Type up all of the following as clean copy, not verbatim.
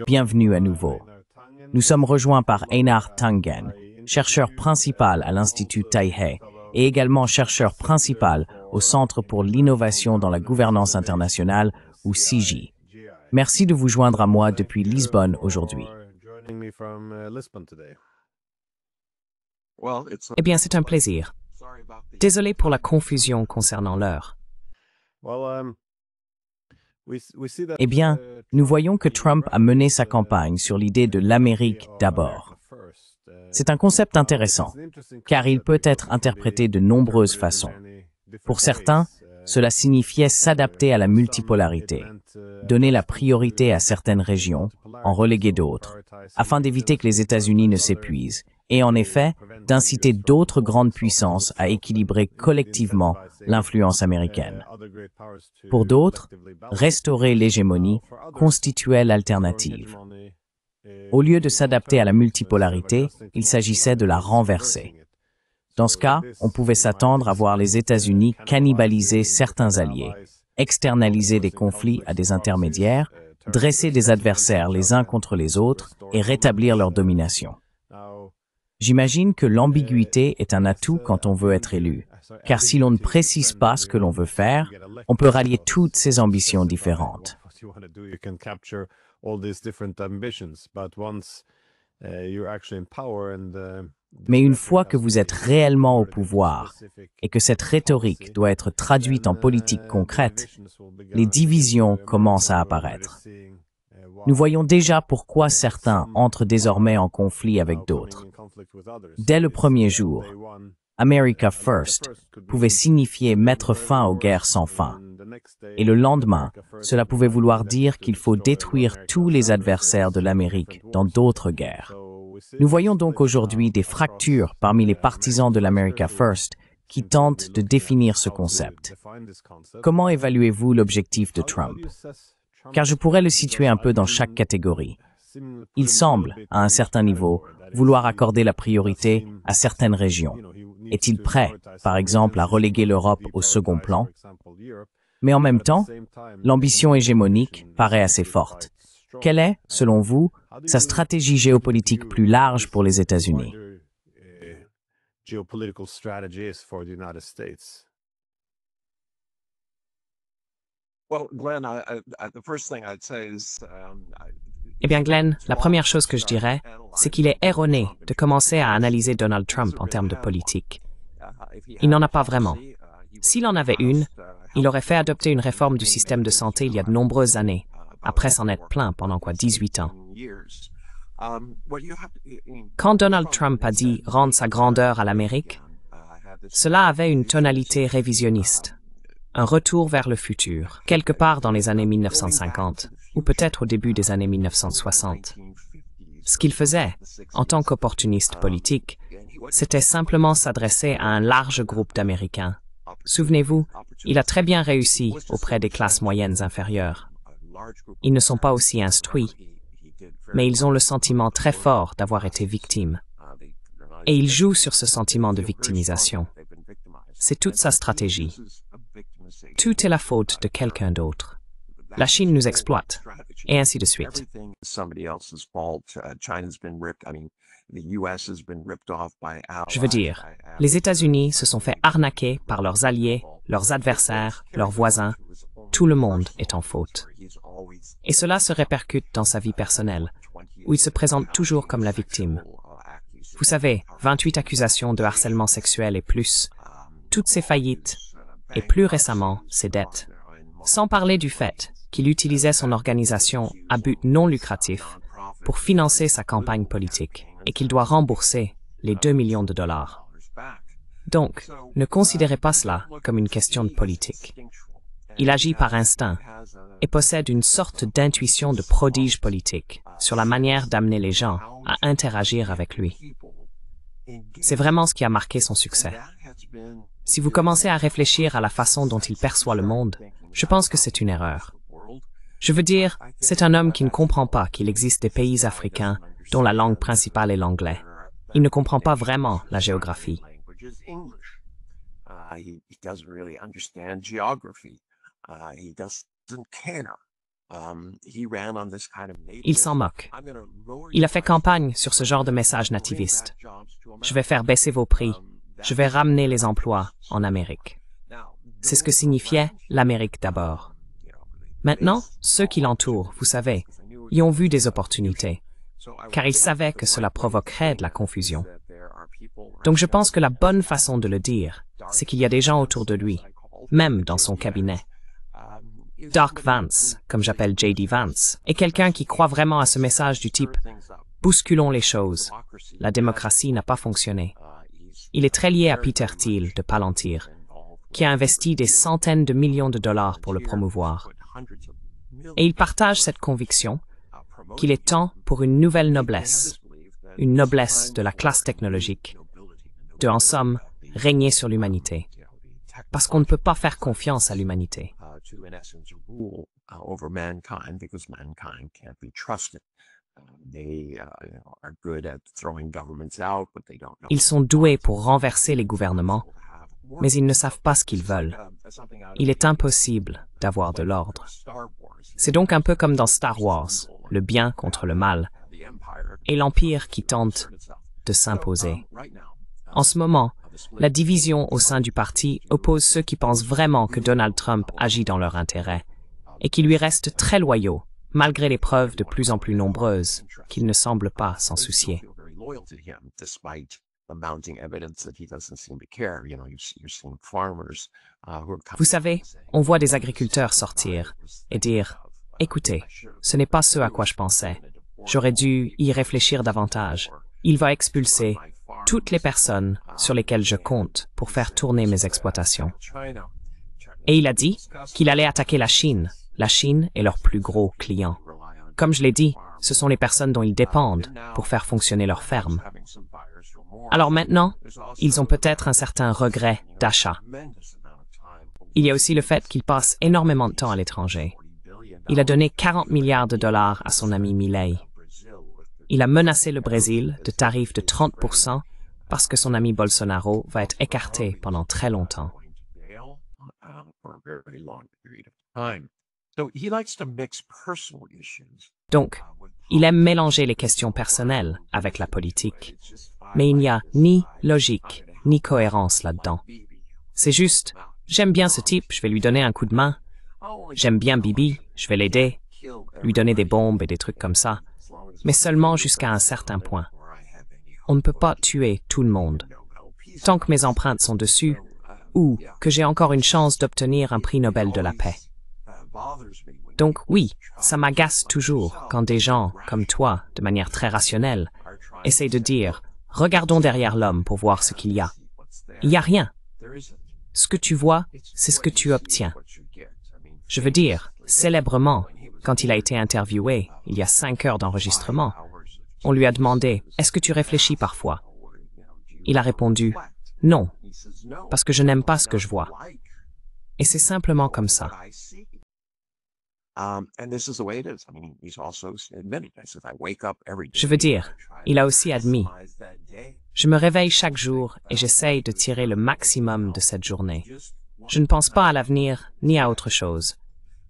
Bienvenue à nouveau. Nous sommes rejoints par Einar Tangen, chercheur principal à l'Institut Taihei et également chercheur principal au Centre pour l'innovation dans la gouvernance internationale, ou CIGI. Merci de vous joindre à moi depuis Lisbonne aujourd'hui. Eh bien, c'est un plaisir. Désolé pour la confusion concernant l'heure. Eh bien, nous voyons que Trump a mené sa campagne sur l'idée de l'Amérique d'abord. C'est un concept intéressant, car il peut être interprété de nombreuses façons. Pour certains, cela signifiait s'adapter à la multipolarité, donner la priorité à certaines régions, en reléguer d'autres, afin d'éviter que les États-Unis ne s'épuisent, et en effet, d'inciter d'autres grandes puissances à équilibrer collectivement l'influence américaine. Pour d'autres, restaurer l'hégémonie constituait l'alternative. Au lieu de s'adapter à la multipolarité, il s'agissait de la renverser. Dans ce cas, on pouvait s'attendre à voir les États-Unis cannibaliser certains alliés, externaliser des conflits à des intermédiaires, dresser des adversaires les uns contre les autres et rétablir leur domination. J'imagine que l'ambiguïté est un atout quand on veut être élu, car si l'on ne précise pas ce que l'on veut faire, on peut rallier toutes ces ambitions différentes. Mais une fois que vous êtes réellement au pouvoir et que cette rhétorique doit être traduite en politique concrète, les divisions commencent à apparaître. Nous voyons déjà pourquoi certains entrent désormais en conflit avec d'autres. Dès le premier jour, America First pouvait signifier mettre fin aux guerres sans fin. Et le lendemain, cela pouvait vouloir dire qu'il faut détruire tous les adversaires de l'Amérique dans d'autres guerres. Nous voyons donc aujourd'hui des fractures parmi les partisans de l'America First qui tentent de définir ce concept. Comment évaluez-vous l'objectif de Trump? Car je pourrais le situer un peu dans chaque catégorie. Il semble, à un certain niveau, vouloir accorder la priorité à certaines régions. Est-il prêt, par exemple, à reléguer l'Europe au second plan? Mais en même temps, l'ambition hégémonique paraît assez forte. Quelle est, selon vous, sa stratégie géopolitique plus large pour les États-Unis? Eh bien, Glenn, la première chose que je dirais, c'est qu'il est erroné de commencer à analyser Donald Trump en termes de politique. Il n'en a pas vraiment. S'il en avait une, il aurait fait adopter une réforme du système de santé il y a de nombreuses années, après s'en être plaint pendant 18 ans. Quand Donald Trump a dit « rendre sa grandeur à l'Amérique », cela avait une tonalité révisionniste, un retour vers le futur, quelque part dans les années 1950, ou peut-être au début des années 1960. Ce qu'il faisait, en tant qu'opportuniste politique, c'était simplement s'adresser à un large groupe d'Américains. Souvenez-vous, il a très bien réussi auprès des classes moyennes inférieures. Ils ne sont pas aussi instruits, mais ils ont le sentiment très fort d'avoir été victimes. Et il joue sur ce sentiment de victimisation. C'est toute sa stratégie. Tout est la faute de quelqu'un d'autre. La Chine nous exploite, et ainsi de suite. Je veux dire, les États-Unis se sont fait arnaquer par leurs alliés, leurs adversaires, leurs voisins. Tout le monde est en faute. Et cela se répercute dans sa vie personnelle, où il se présente toujours comme la victime. Vous savez, 28 accusations de harcèlement sexuel et plus, toutes ses faillites, et plus récemment, ses dettes. Sans parler du fait qu'il utilisait son organisation à but non lucratif pour financer sa campagne politique et qu'il doit rembourser les 2 millions de dollars. Donc, ne considérez pas cela comme une question de politique. Il agit par instinct et possède une sorte d'intuition de prodige politique sur la manière d'amener les gens à interagir avec lui. C'est vraiment ce qui a marqué son succès. Si vous commencez à réfléchir à la façon dont il perçoit le monde, je pense que c'est une erreur. Je veux dire, c'est un homme qui ne comprend pas qu'il existe des pays africains dont la langue principale est l'anglais. Il ne comprend pas vraiment la géographie. Il s'en moque. Il a fait campagne sur ce genre de message nativiste. Je vais faire baisser vos prix. Je vais ramener les emplois en Amérique. C'est ce que signifiait l'Amérique d'abord. Maintenant, ceux qui l'entourent, vous savez, y ont vu des opportunités, car ils savaient que cela provoquerait de la confusion. Donc je pense que la bonne façon de le dire, c'est qu'il y a des gens autour de lui, même dans son cabinet. Doc Vance, comme j'appelle J.D. Vance, est quelqu'un qui croit vraiment à ce message du type « Bousculons les choses. La démocratie n'a pas fonctionné. » Il est très lié à Peter Thiel de Palantir, qui a investi des centaines de millions de dollars pour le promouvoir. Et il partage cette conviction qu'il est temps pour une nouvelle noblesse, une noblesse de la classe technologique, de, en somme, régner sur l'humanité. Parce qu'on ne peut pas faire confiance à l'humanité. Ils sont doués pour renverser les gouvernements, mais ils ne savent pas ce qu'ils veulent. Il est impossible d'avoir de l'ordre. C'est donc un peu comme dans Star Wars, le bien contre le mal, et l'Empire qui tente de s'imposer. En ce moment, la division au sein du parti oppose ceux qui pensent vraiment que Donald Trump agit dans leur intérêt, et qui lui restent très loyaux, malgré les preuves de plus en plus nombreuses qu'il ne semble pas s'en soucier. Vous savez, on voit des agriculteurs sortir et dire « Écoutez, ce n'est pas ce à quoi je pensais. J'aurais dû y réfléchir davantage. Il va expulser toutes les personnes sur lesquelles je compte pour faire tourner mes exploitations. » Et il a dit qu'il allait attaquer la Chine. La Chine est leur plus gros client. Comme je l'ai dit, ce sont les personnes dont ils dépendent pour faire fonctionner leur ferme. Alors maintenant, ils ont peut-être un certain regret d'achat. Il y a aussi le fait qu'il passe énormément de temps à l'étranger. Il a donné 40 milliards de dollars à son ami Milei. Il a menacé le Brésil de tarifs de 30% parce que son ami Bolsonaro va être écarté pendant très longtemps. Donc, il aime mélanger les questions personnelles avec la politique. Mais il n'y a ni logique, ni cohérence là-dedans. C'est juste, j'aime bien ce type, je vais lui donner un coup de main. J'aime bien Bibi, je vais l'aider, lui donner des bombes et des trucs comme ça. Mais seulement jusqu'à un certain point. On ne peut pas tuer tout le monde. Tant que mes empreintes sont dessus, ou que j'ai encore une chance d'obtenir un prix Nobel de la paix. Donc oui, ça m'agace toujours quand des gens, comme toi, de manière très rationnelle, essaient de dire « Regardons derrière l'homme pour voir ce qu'il y a. » Il n'y a rien. Ce que tu vois, c'est ce que tu obtiens. Je veux dire, célèbrement, quand il a été interviewé, il y a 5 heures d'enregistrement, on lui a demandé « Est-ce que tu réfléchis parfois ?» Il a répondu « Non, parce que je n'aime pas ce que je vois. » Et c'est simplement comme ça. Je veux dire, il a aussi admis, je me réveille chaque jour et j'essaye de tirer le maximum de cette journée. Je ne pense pas à l'avenir ni à autre chose,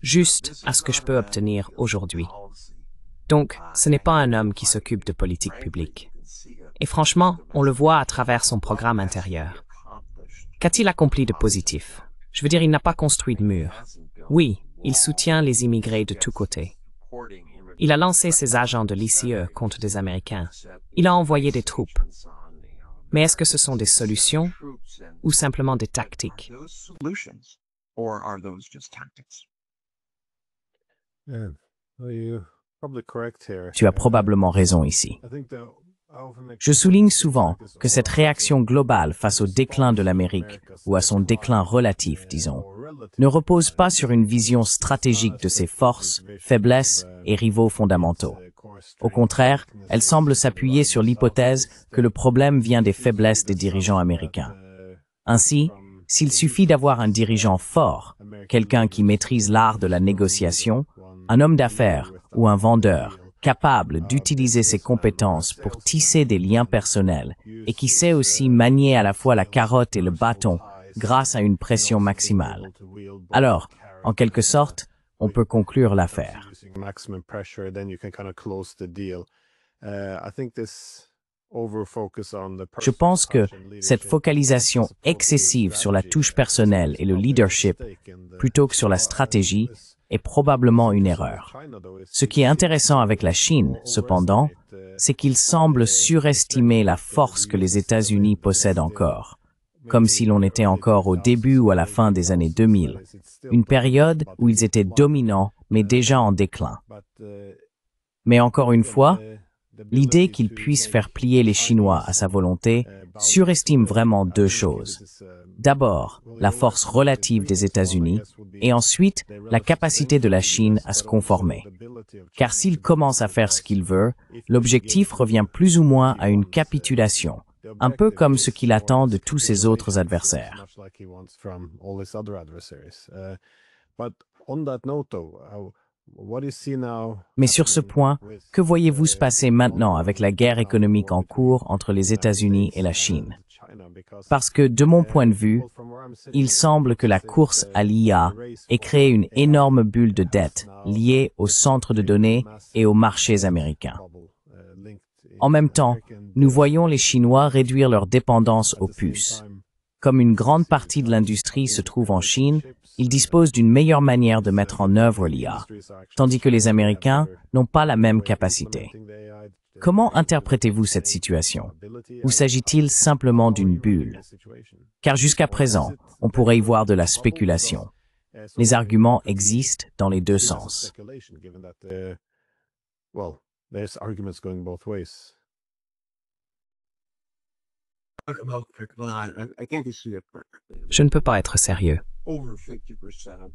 juste à ce que je peux obtenir aujourd'hui. Donc, ce n'est pas un homme qui s'occupe de politique publique. Et franchement, on le voit à travers son programme intérieur. Qu'a-t-il accompli de positif? Je veux dire, il n'a pas construit de mur. Oui, il soutient les immigrés de tous côtés. Il a lancé ses agents de l'ICE contre des Américains. Il a envoyé des troupes. Mais est-ce que ce sont des solutions ou simplement des tactiques? Tu as probablement raison ici. Je souligne souvent que cette réaction globale face au déclin de l'Amérique, ou à son déclin relatif, disons, ne repose pas sur une vision stratégique de ses forces, faiblesses et rivaux fondamentaux. Au contraire, elle semble s'appuyer sur l'hypothèse que le problème vient des faiblesses des dirigeants américains. Ainsi, s'il suffit d'avoir un dirigeant fort, quelqu'un qui maîtrise l'art de la négociation, un homme d'affaires ou un vendeur, capable d'utiliser ses compétences pour tisser des liens personnels et qui sait aussi manier à la fois la carotte et le bâton grâce à une pression maximale. Alors, en quelque sorte, on peut conclure l'affaire. Je pense que cette focalisation excessive sur la touche personnelle et le leadership, plutôt que sur la stratégie, est probablement une erreur. Ce qui est intéressant avec la Chine, cependant, c'est qu'il semble surestimer la force que les États-Unis possèdent encore, comme si l'on était encore au début ou à la fin des années 2000, une période où ils étaient dominants mais déjà en déclin. Mais encore une fois, l'idée qu'il puisse faire plier les Chinois à sa volonté surestime vraiment deux choses. D'abord, la force relative des États-Unis et ensuite, la capacité de la Chine à se conformer. Car s'il commence à faire ce qu'il veut, l'objectif revient plus ou moins à une capitulation, un peu comme ce qu'il attend de tous ses autres adversaires. Mais sur ce point, que voyez-vous se passer maintenant avec la guerre économique en cours entre les États-Unis et la Chine? Parce que, de mon point de vue, il semble que la course à l'IA ait créé une énorme bulle de dette liée aux centres de données et aux marchés américains. En même temps, nous voyons les Chinois réduire leur dépendance aux puces. Comme une grande partie de l'industrie se trouve en Chine, ils disposent d'une meilleure manière de mettre en œuvre l'IA, tandis que les Américains n'ont pas la même capacité. Comment interprétez-vous cette situation? Ou s'agit-il simplement d'une bulle? Car jusqu'à présent, on pourrait y voir de la spéculation. Les arguments existent dans les deux sens. Je ne peux pas être sérieux.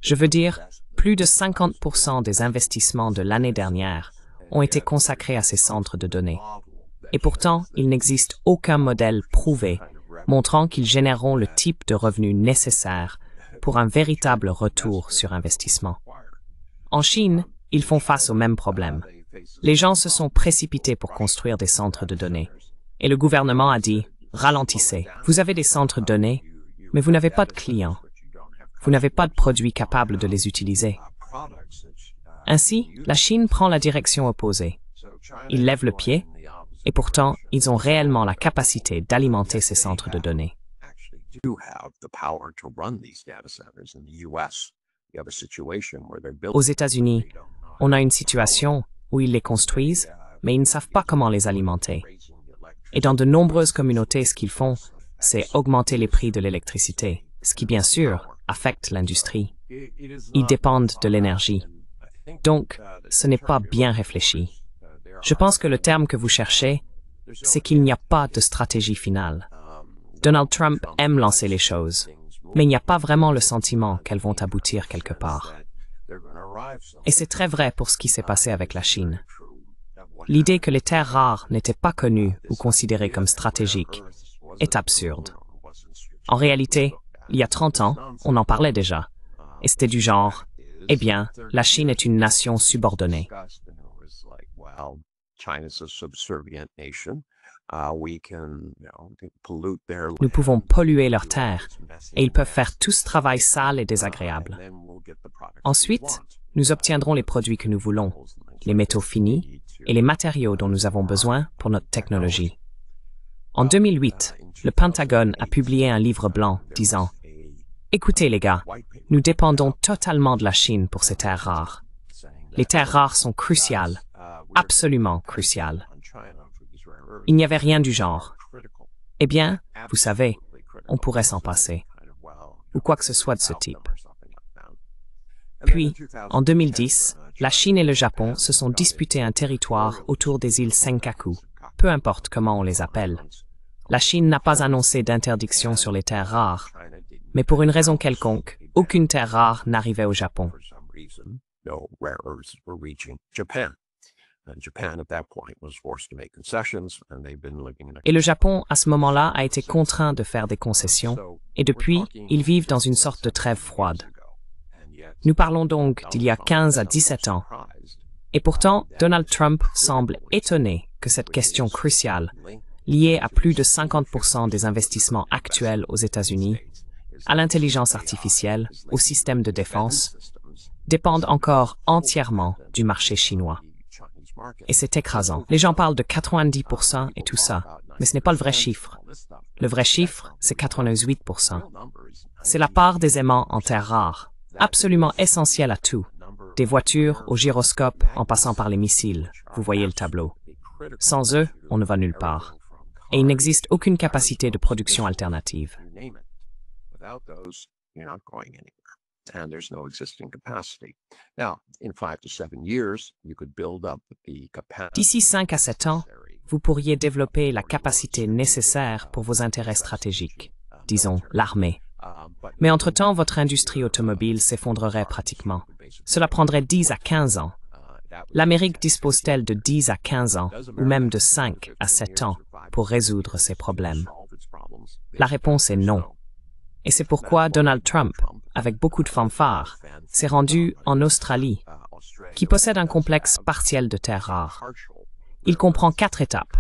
Je veux dire, plus de 50% des investissements de l'année dernière ont été consacrés à ces centres de données. Et pourtant, il n'existe aucun modèle prouvé montrant qu'ils généreront le type de revenus nécessaire pour un véritable retour sur investissement. En Chine, ils font face au même problème. Les gens se sont précipités pour construire des centres de données. Et le gouvernement a dit, ralentissez. Vous avez des centres de données, mais vous n'avez pas de clients. Vous n'avez pas de produits capables de les utiliser. Ainsi, la Chine prend la direction opposée. Ils lèvent le pied, et pourtant, ils ont réellement la capacité d'alimenter ces centres de données. Aux États-Unis, on a une situation où ils les construisent, mais ils ne savent pas comment les alimenter. Et dans de nombreuses communautés, ce qu'ils font, c'est augmenter les prix de l'électricité, ce qui, bien sûr, affecte l'industrie. Ils dépendent de l'énergie. Donc, ce n'est pas bien réfléchi. Je pense que le terme que vous cherchez, c'est qu'il n'y a pas de stratégie finale. Donald Trump aime lancer les choses, mais il n'y a pas vraiment le sentiment qu'elles vont aboutir quelque part. Et c'est très vrai pour ce qui s'est passé avec la Chine. L'idée que les terres rares n'étaient pas connues ou considérées comme stratégiques est absurde. En réalité, il y a 30 ans, on en parlait déjà. Et c'était du genre, eh bien, la Chine est une nation subordonnée. Nous pouvons polluer leurs terres et ils peuvent faire tout ce travail sale et désagréable. Ensuite, nous obtiendrons les produits que nous voulons, les métaux finis et les matériaux dont nous avons besoin pour notre technologie. En 2008, le Pentagone a publié un livre blanc disant « Écoutez les gars, nous dépendons totalement de la Chine pour ces terres rares. Les terres rares sont cruciales, absolument cruciales. » Il n'y avait rien du genre. Eh bien, vous savez, on pourrait s'en passer, ou quoi que ce soit de ce type. Puis, en 2010, la Chine et le Japon se sont disputés un territoire autour des îles Senkaku, peu importe comment on les appelle. La Chine n'a pas annoncé d'interdiction sur les terres rares, mais pour une raison quelconque, aucune terre rare n'arrivait au Japon. Et le Japon, à ce moment-là, a été contraint de faire des concessions, et depuis, ils vivent dans une sorte de trêve froide. Nous parlons donc d'il y a 15 à 17 ans. Et pourtant, Donald Trump semble étonné que cette question cruciale, liée à plus de 50% des investissements actuels aux États-Unis, à l'intelligence artificielle, au système de défense, dépendent encore entièrement du marché chinois. Et c'est écrasant. Les gens parlent de 90% et tout ça, mais ce n'est pas le vrai chiffre. Le vrai chiffre, c'est 98%. C'est la part des aimants en terres rares, absolument essentielle à tout. Des voitures au gyroscope en passant par les missiles. Vous voyez le tableau. Sans eux, on ne va nulle part. Et il n'existe aucune capacité de production alternative. And there's no existing capacity. Now, in 5 to 7 years, you could build up the capacity. D'ici 5 à 7 ans, vous pourriez développer la capacité nécessaire pour vos intérêts stratégiques, disons l'armée. Mais entre-temps, votre industrie automobile s'effondrerait pratiquement. Cela prendrait 10 à 15 ans. L'Amérique dispose-t-elle de 10 à 15 ans, ou même de 5 à 7 ans, pour résoudre ces problèmes? La réponse est non. Et c'est pourquoi Donald Trump, avec beaucoup de fanfare, s'est rendu en Australie, qui possède un complexe partiel de terres rares. Il comprend 4 étapes,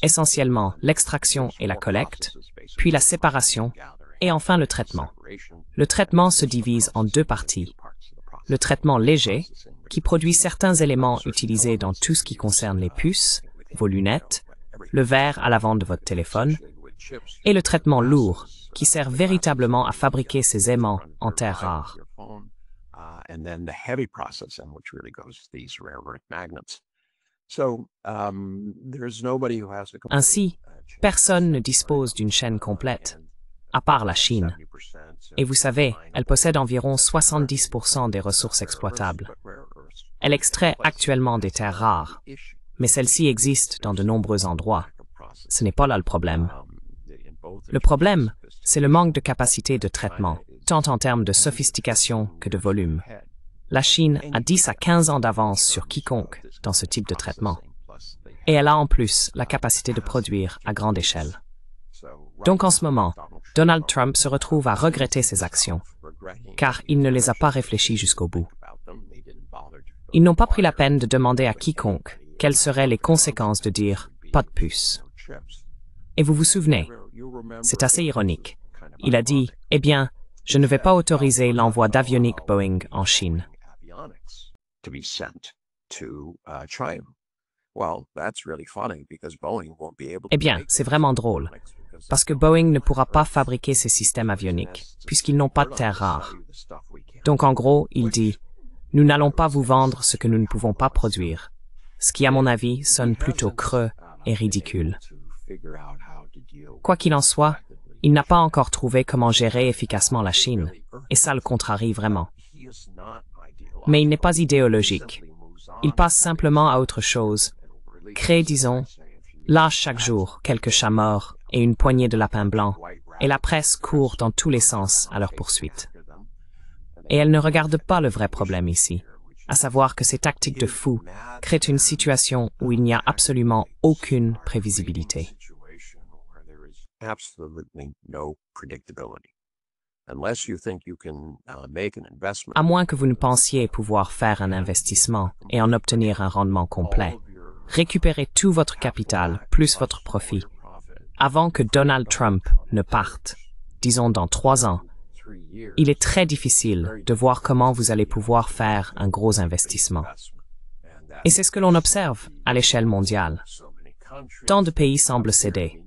essentiellement l'extraction et la collecte, puis la séparation, et enfin le traitement. Le traitement se divise en 2 parties. Le traitement léger, qui produit certains éléments utilisés dans tout ce qui concerne les puces, vos lunettes, le verre à l'avant de votre téléphone, et le traitement lourd, qui sert véritablement à fabriquer ces aimants en terres rares. Ainsi, personne ne dispose d'une chaîne complète, à part la Chine. Et vous savez, elle possède environ 70% des ressources exploitables. Elle extrait actuellement des terres rares, mais celles-ci existent dans de nombreux endroits. Ce n'est pas là le problème. Le problème, c'est le manque de capacité de traitement, tant en termes de sophistication que de volume. La Chine a 10 à 15 ans d'avance sur quiconque dans ce type de traitement. Et elle a en plus la capacité de produire à grande échelle. Donc en ce moment, Donald Trump se retrouve à regretter ses actions, car il ne les a pas réfléchies jusqu'au bout. Ils n'ont pas pris la peine de demander à quiconque quelles seraient les conséquences de dire « pas de puce ». Et vous vous souvenez, c'est assez ironique. Il a dit, « Eh bien, je ne vais pas autoriser l'envoi d'avioniques Boeing en Chine. » Eh bien, c'est vraiment drôle, parce que Boeing ne pourra pas fabriquer ces systèmes avioniques, puisqu'ils n'ont pas de terres rares. Donc en gros, il dit, « Nous n'allons pas vous vendre ce que nous ne pouvons pas produire », ce qui à mon avis sonne plutôt creux et ridicule. Quoi qu'il en soit, il n'a pas encore trouvé comment gérer efficacement la Chine, et ça le contrarie vraiment. Mais il n'est pas idéologique. Il passe simplement à autre chose, crée, disons, lâche chaque jour quelques chats morts et une poignée de lapins blancs, et la presse court dans tous les sens à leur poursuite. Et elle ne regarde pas le vrai problème ici, à savoir que ces tactiques de fou créent une situation où il n'y a absolument aucune prévisibilité. À moins que vous ne pensiez pouvoir faire un investissement et en obtenir un rendement complet, récupérez tout votre capital plus votre profit avant que Donald Trump ne parte, disons dans 3 ans. Il est très difficile de voir comment vous allez pouvoir faire un gros investissement. Et c'est ce que l'on observe à l'échelle mondiale. Tant de pays semblent céder.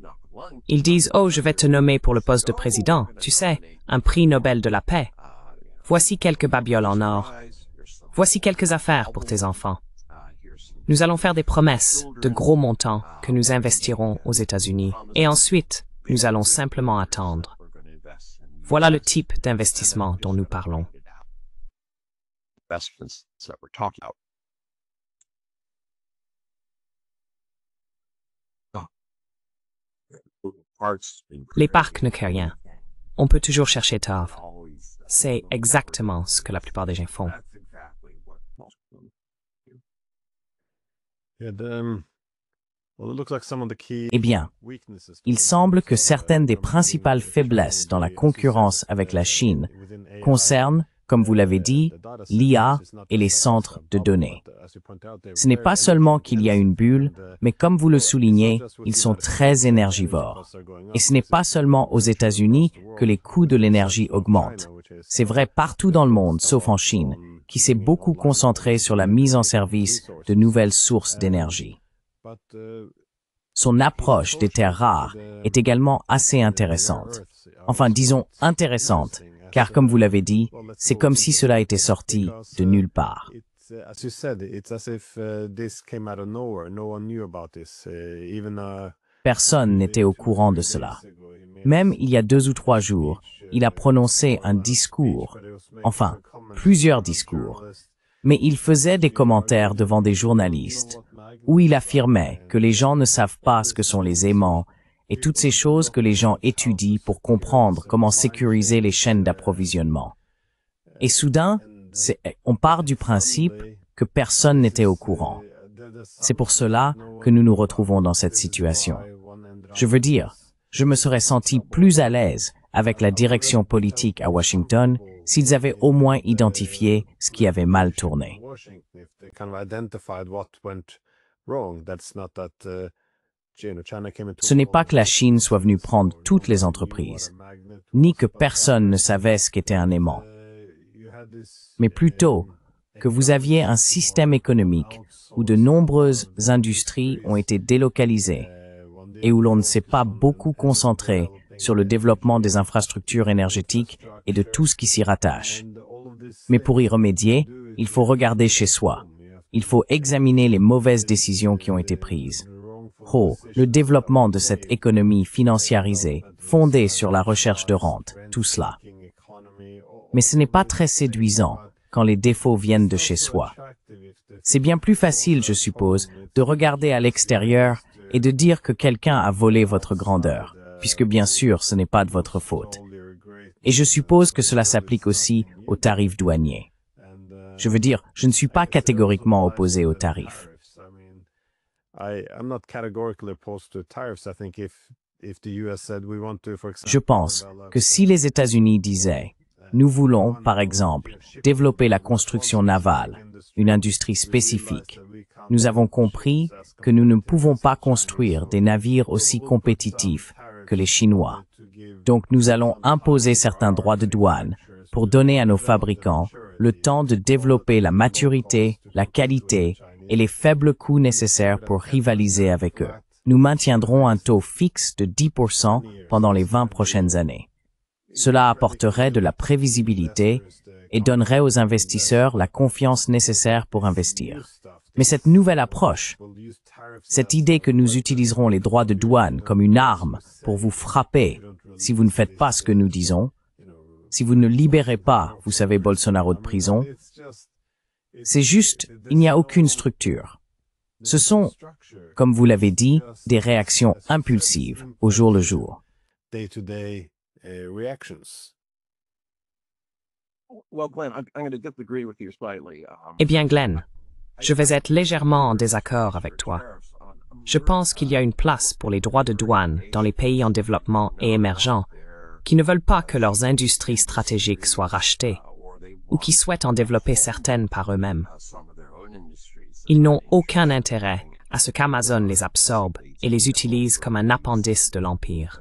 Ils disent « Oh, je vais te nommer pour le poste de président, tu sais, un prix Nobel de la paix. Voici quelques babioles en or. Voici quelques affaires pour tes enfants. Nous allons faire des promesses de gros montants que nous investirons aux États-Unis et ensuite, nous allons simplement attendre. » Voilà le type d'investissement dont nous parlons. Les parcs ne créent rien. On peut toujours chercher tard. C'est exactement ce que la plupart des gens font. Eh bien, il semble que certaines des principales faiblesses dans la concurrence avec la Chine concernent, comme vous l'avez dit, l'IA et les centres de données. Ce n'est pas seulement qu'il y a une bulle, mais comme vous le soulignez, ils sont très énergivores. Et ce n'est pas seulement aux États-Unis que les coûts de l'énergie augmentent. C'est vrai partout dans le monde, sauf en Chine, qui s'est beaucoup concentré sur la mise en service de nouvelles sources d'énergie. Son approche des terres rares est également assez intéressante. Enfin, disons intéressante, car comme vous l'avez dit, c'est comme si cela était sorti de nulle part. Personne n'était au courant de cela. Même il y a 2 ou 3 jours, il a prononcé un discours, enfin, plusieurs discours, mais il faisait des commentaires devant des journalistes, où il affirmait que les gens ne savent pas ce que sont les aimants et toutes ces choses que les gens étudient pour comprendre comment sécuriser les chaînes d'approvisionnement. Et soudain, on part du principe que personne n'était au courant. C'est pour cela que nous nous retrouvons dans cette situation. Je veux dire, je me serais senti plus à l'aise avec la direction politique à Washington s'ils avaient au moins identifié ce qui avait mal tourné. Ce n'est pas que la Chine soit venue prendre toutes les entreprises, ni que personne ne savait ce qu'était un aimant, mais plutôt que vous aviez un système économique où de nombreuses industries ont été délocalisées et où l'on ne s'est pas beaucoup concentré sur le développement des infrastructures énergétiques et de tout ce qui s'y rattache. Mais pour y remédier, il faut regarder chez soi. Il faut examiner les mauvaises décisions qui ont été prises. Le développement de cette économie financiarisée, fondée sur la recherche de rente, tout cela. Mais ce n'est pas très séduisant quand les défauts viennent de chez soi. C'est bien plus facile, je suppose, de regarder à l'extérieur et de dire que quelqu'un a volé votre grandeur, puisque bien sûr, ce n'est pas de votre faute. Et je suppose que cela s'applique aussi aux tarifs douaniers. Je veux dire, je ne suis pas catégoriquement opposé aux tarifs. Je pense que si les États-Unis disaient « Nous voulons, par exemple, développer la construction navale, une industrie spécifique. Nous avons compris que nous ne pouvons pas construire des navires aussi compétitifs que les Chinois. Donc nous allons imposer certains droits de douane pour donner à nos fabricants le temps de développer la maturité, la qualité et les faibles coûts nécessaires pour rivaliser avec eux. Nous maintiendrons un taux fixe de 10% pendant les 20 prochaines années. Cela apporterait de la prévisibilité et donnerait aux investisseurs la confiance nécessaire pour investir. Mais cette nouvelle approche, cette idée que nous utiliserons les droits de douane comme une arme pour vous frapper si vous ne faites pas ce que nous disons, si vous ne libérez pas, vous savez, Bolsonaro de prison, c'est juste, il n'y a aucune structure. Ce sont, comme vous l'avez dit, des réactions impulsives au jour le jour. Eh bien, Glenn, je vais être légèrement en désaccord avec toi. Je pense qu'il y a une place pour les droits de douane dans les pays en développement et émergents qui ne veulent pas que leurs industries stratégiques soient rachetées ou qui souhaitent en développer certaines par eux-mêmes. Ils n'ont aucun intérêt à ce qu'Amazon les absorbe et les utilise comme un appendice de l'Empire.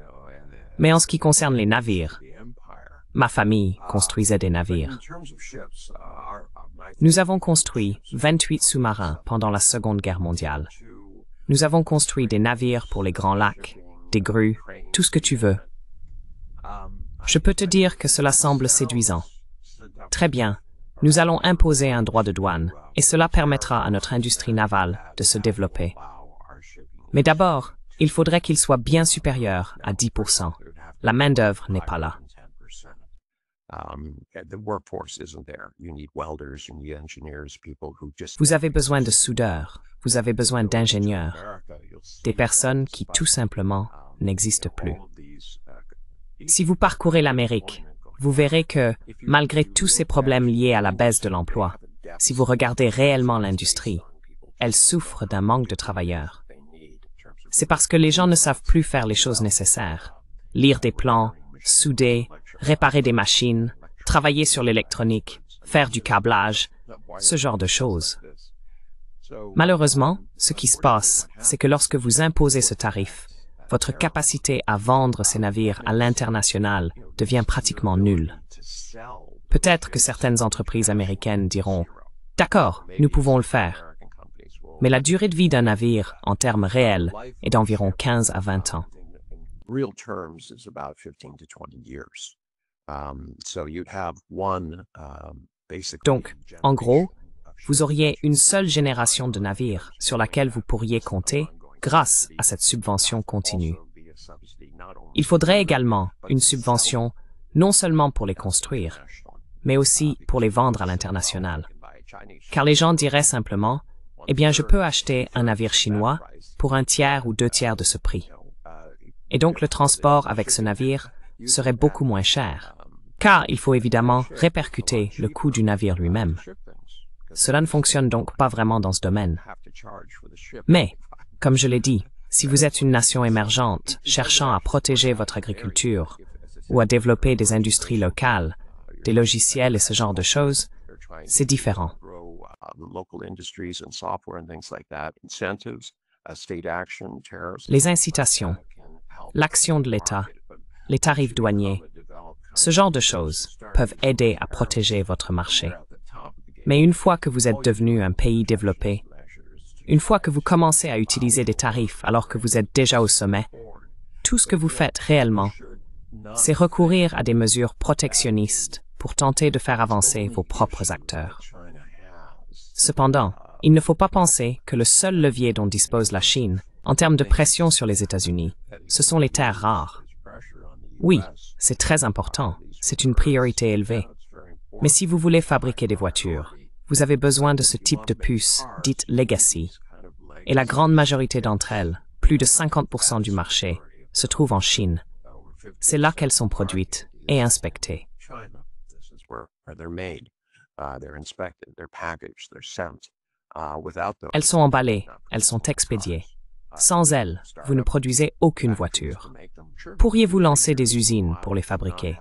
Mais en ce qui concerne les navires, ma famille construisait des navires. Nous avons construit 28 sous-marins pendant la Seconde Guerre mondiale. Nous avons construit des navires pour les Grands Lacs, des grues, tout ce que tu veux. Je peux te dire que cela semble séduisant. Très bien, nous allons imposer un droit de douane, et cela permettra à notre industrie navale de se développer. Mais d'abord, il faudrait qu'il soit bien supérieur à 10%. La main-d'œuvre n'est pas là. Vous avez besoin de soudeurs, vous avez besoin d'ingénieurs, des personnes qui tout simplement n'existent plus. Si vous parcourez l'Amérique, vous verrez que, malgré tous ces problèmes liés à la baisse de l'emploi, si vous regardez réellement l'industrie, elle souffre d'un manque de travailleurs. C'est parce que les gens ne savent plus faire les choses nécessaires. Lire des plans, souder, réparer des machines, travailler sur l'électronique, faire du câblage, ce genre de choses. Malheureusement, ce qui se passe, c'est que lorsque vous imposez ce tarif, votre capacité à vendre ces navires à l'international devient pratiquement nulle. Peut-être que certaines entreprises américaines diront « D'accord, nous pouvons le faire ». Mais la durée de vie d'un navire, en termes réels, est d'environ 15 à 20 ans. Donc, en gros, vous auriez une seule génération de navires sur laquelle vous pourriez compter grâce à cette subvention continue. Il faudrait également une subvention non seulement pour les construire, mais aussi pour les vendre à l'international. Car les gens diraient simplement « Eh bien, je peux acheter un navire chinois pour 1/3 ou 2/3 de ce prix. » Et donc le transport avec ce navire serait beaucoup moins cher, car il faut évidemment répercuter le coût du navire lui-même. Cela ne fonctionne donc pas vraiment dans ce domaine. Mais, comme je l'ai dit, si vous êtes une nation émergente cherchant à protéger votre agriculture ou à développer des industries locales, des logiciels et ce genre de choses, c'est différent. Les incitations, l'action de l'État, les tarifs douaniers, ce genre de choses peuvent aider à protéger votre marché. Mais une fois que vous êtes devenu un pays développé, une fois que vous commencez à utiliser des tarifs alors que vous êtes déjà au sommet, tout ce que vous faites réellement, c'est recourir à des mesures protectionnistes pour tenter de faire avancer vos propres acteurs. Cependant, il ne faut pas penser que le seul levier dont dispose la Chine, en termes de pression sur les États-Unis, ce sont les terres rares. Oui, c'est très important, c'est une priorité élevée. Mais si vous voulez fabriquer des voitures, vous avez besoin de ce type de puces dites legacy. Et la grande majorité d'entre elles, plus de 50% du marché, se trouve en Chine. C'est là qu'elles sont produites et inspectées. Elles sont emballées, elles sont expédiées. Sans elles, vous ne produisez aucune voiture. Pourriez-vous lancer des usines pour les fabriquer?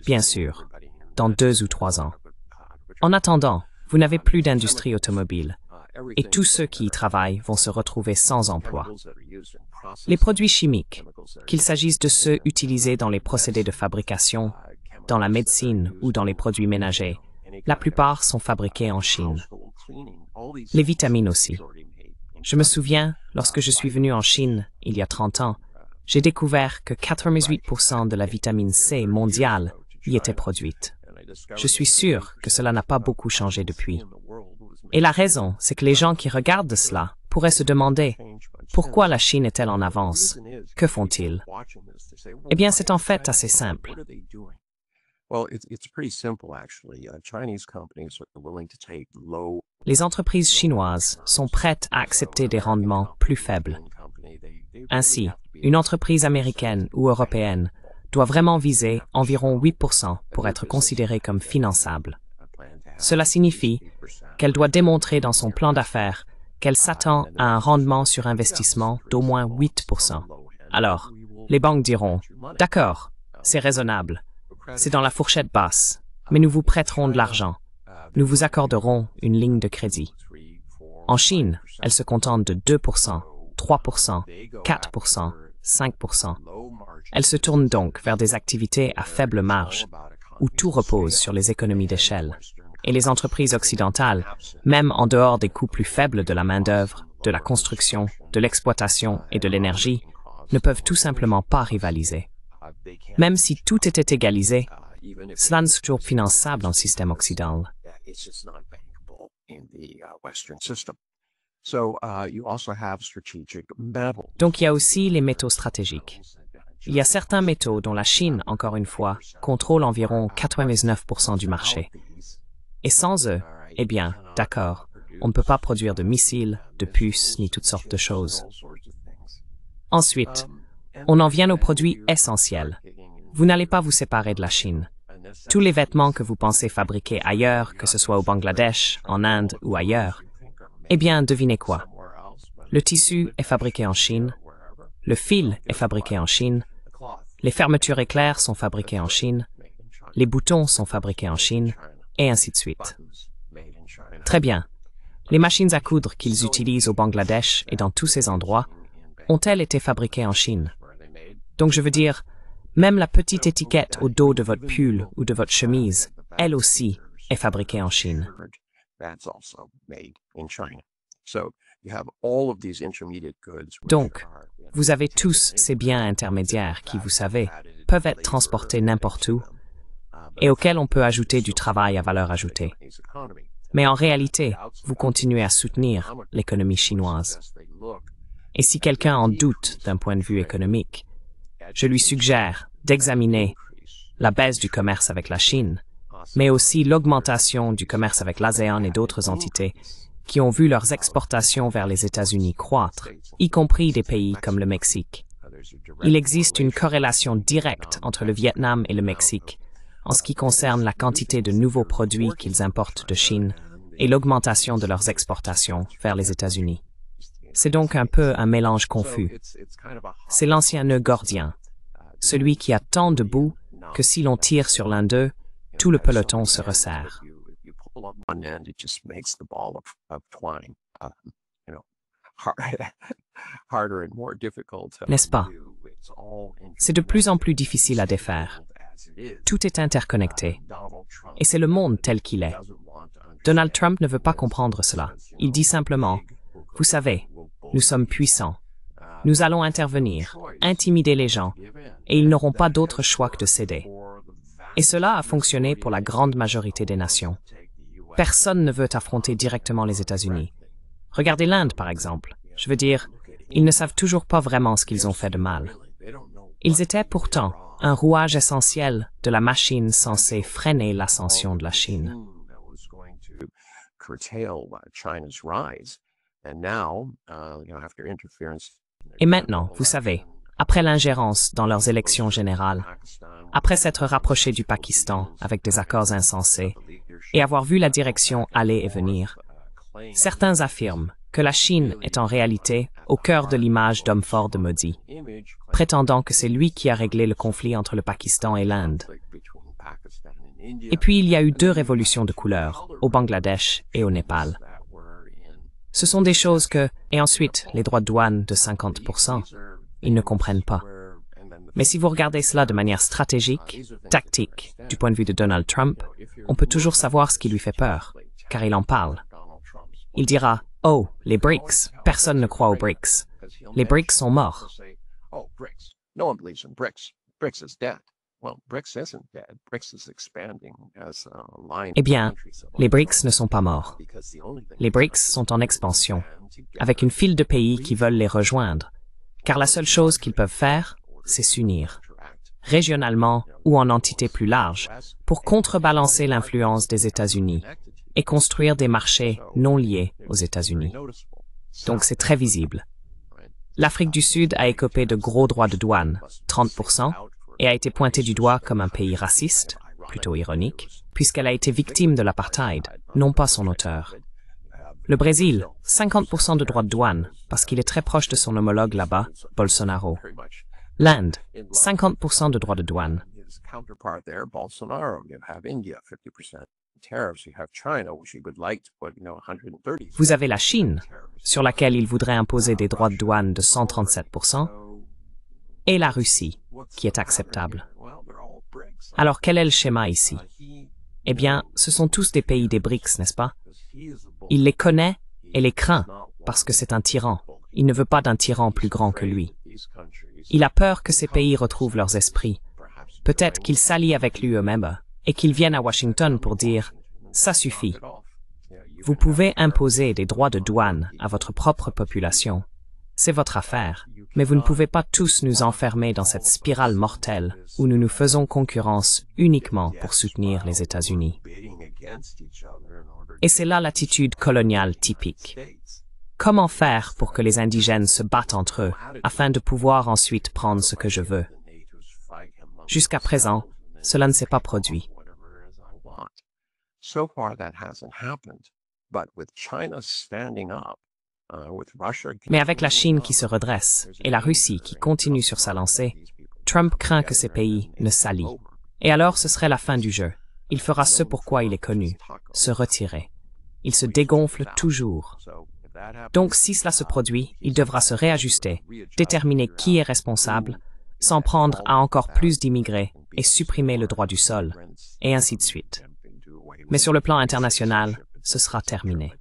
Bien sûr, dans 2 ou 3 ans. En attendant, vous n'avez plus d'industrie automobile, et tous ceux qui y travaillent vont se retrouver sans emploi. Les produits chimiques, qu'il s'agisse de ceux utilisés dans les procédés de fabrication, dans la médecine ou dans les produits ménagers, la plupart sont fabriqués en Chine. Les vitamines aussi. Je me souviens, lorsque je suis venu en Chine, il y a 30 ans, j'ai découvert que 98% de la vitamine C mondiale y était produite. Je suis sûr que cela n'a pas beaucoup changé depuis. Et la raison, c'est que les gens qui regardent cela pourraient se demander « Pourquoi la Chine est-elle en avance? Que font-ils » Eh bien, c'est en fait assez simple. Les entreprises chinoises sont prêtes à accepter des rendements plus faibles. Ainsi, une entreprise américaine ou européenne doit vraiment viser environ 8% pour être considérée comme finançable. Cela signifie qu'elle doit démontrer dans son plan d'affaires qu'elle s'attend à un rendement sur investissement d'au moins 8%. Alors, les banques diront « D'accord, c'est raisonnable, c'est dans la fourchette basse, mais nous vous prêterons de l'argent. Nous vous accorderons une ligne de crédit. » En Chine, elle se contente de 2%, 3%, 4%, 5%. Elle se tourne donc vers des activités à faible marge, où tout repose sur les économies d'échelle. Et les entreprises occidentales, même en dehors des coûts plus faibles de la main-d'œuvre, de la construction, de l'exploitation et de l'énergie, ne peuvent tout simplement pas rivaliser. Même si tout était égalisé, cela ne est toujours finançable dans le système occidental. Donc il y a aussi les métaux stratégiques. Il y a certains métaux dont la Chine, encore une fois, contrôle environ 99% du marché. Et sans eux, eh bien, d'accord, on ne peut pas produire de missiles, de puces, ni toutes sortes de choses. Ensuite, on en vient aux produits essentiels. Vous n'allez pas vous séparer de la Chine. Tous les vêtements que vous pensez fabriquer ailleurs, que ce soit au Bangladesh, en Inde ou ailleurs, eh bien, devinez quoi? Le tissu est fabriqué en Chine, le fil est fabriqué en Chine, les fermetures éclairs sont fabriquées en Chine, les boutons sont fabriqués en Chine, et ainsi de suite. Très bien. Les machines à coudre qu'ils utilisent au Bangladesh et dans tous ces endroits ont-elles été fabriquées en Chine? Donc je veux dire, même la petite étiquette au dos de votre pull ou de votre chemise elle aussi, est fabriquée en Chine. Donc, vous avez tous ces biens intermédiaires qui, vous savez, peuvent être transportés n'importe où et auxquels on peut ajouter du travail à valeur ajoutée. Mais en réalité, vous continuez à soutenir l'économie chinoise. Et si quelqu'un en doute d'un point de vue économique, je lui suggère d'examiner la baisse du commerce avec la Chine, mais aussi l'augmentation du commerce avec l'ASEAN et d'autres entités qui ont vu leurs exportations vers les États-Unis croître, y compris des pays comme le Mexique. Il existe une corrélation directe entre le Vietnam et le Mexique en ce qui concerne la quantité de nouveaux produits qu'ils importent de Chine et l'augmentation de leurs exportations vers les États-Unis. C'est donc un peu un mélange confus. C'est l'ancien nœud gordien, celui qui a tant de bouts que si l'on tire sur l'un d'eux, tout le peloton se resserre. N'est-ce pas? C'est de plus en plus difficile à défaire. Tout est interconnecté. Et c'est le monde tel qu'il est. Donald Trump ne veut pas comprendre cela. Il dit simplement, vous savez, nous sommes puissants. Nous allons intervenir, intimider les gens, et ils n'auront pas d'autre choix que de céder. Et cela a fonctionné pour la grande majorité des nations. Personne ne veut affronter directement les États-Unis. Regardez l'Inde, par exemple. Je veux dire, ils ne savent toujours pas vraiment ce qu'ils ont fait de mal. Ils étaient pourtant un rouage essentiel de la machine censée freiner l'ascension de la Chine. Et maintenant, vous savez, après l'ingérence dans leurs élections générales, après s'être rapprochés du Pakistan avec des accords insensés et avoir vu la direction aller et venir, certains affirment que la Chine est en réalité au cœur de l'image d'homme fort de Modi, prétendant que c'est lui qui a réglé le conflit entre le Pakistan et l'Inde. Et puis il y a eu 2 révolutions de couleur, au Bangladesh et au Népal. Ce sont des choses que, et ensuite les droits de douane de 50%, ils ne comprennent pas. Mais si vous regardez cela de manière stratégique, tactique, du point de vue de Donald Trump, on peut toujours savoir ce qui lui fait peur, car il en parle. Il dira, « Oh, les BRICS, personne ne croit aux BRICS. Les BRICS sont morts. » Eh bien, les BRICS ne sont pas morts. Les BRICS sont en expansion, avec une file de pays qui veulent les rejoindre, car la seule chose qu'ils peuvent faire, c'est s'unir, régionalement ou en entités plus larges, pour contrebalancer l'influence des États-Unis et construire des marchés non liés aux États-Unis. Donc c'est très visible. L'Afrique du Sud a écopé de gros droits de douane, 30%, et a été pointée du doigt comme un pays raciste, plutôt ironique, puisqu'elle a été victime de l'apartheid, non pas son auteur. Le Brésil, 50% de droits de douane, parce qu'il est très proche de son homologue là-bas, Bolsonaro. L'Inde, 50% de droits de douane. Vous avez la Chine, sur laquelle il voudrait imposer des droits de douane de 137%, et la Russie, qui est acceptable. Alors quel est le schéma ici? Eh bien, ce sont tous des pays des BRICS, n'est-ce pas? Il les connaît et les craint, parce que c'est un tyran. Il ne veut pas d'un tyran plus grand que lui. Il a peur que ces pays retrouvent leurs esprits. Peut-être qu'ils s'allient avec lui eux-mêmes et qu'ils viennent à Washington pour dire « ça suffit ». Vous pouvez imposer des droits de douane à votre propre population. C'est votre affaire, mais vous ne pouvez pas tous nous enfermer dans cette spirale mortelle où nous nous faisons concurrence uniquement pour soutenir les États-Unis. Et c'est là l'attitude coloniale typique. Comment faire pour que les indigènes se battent entre eux afin de pouvoir ensuite prendre ce que je veux? Jusqu'à présent, cela ne s'est pas produit. Mais avec la Chine qui se redresse et la Russie qui continue sur sa lancée, Trump craint que ces pays ne s'allient. Et alors ce serait la fin du jeu. Il fera ce pour quoi il est connu, se retirer. Il se dégonfle toujours. Donc si cela se produit, il devra se réajuster, déterminer qui est responsable, s'en prendre à encore plus d'immigrés et supprimer le droit du sol, et ainsi de suite. Mais sur le plan international, ce sera terminé.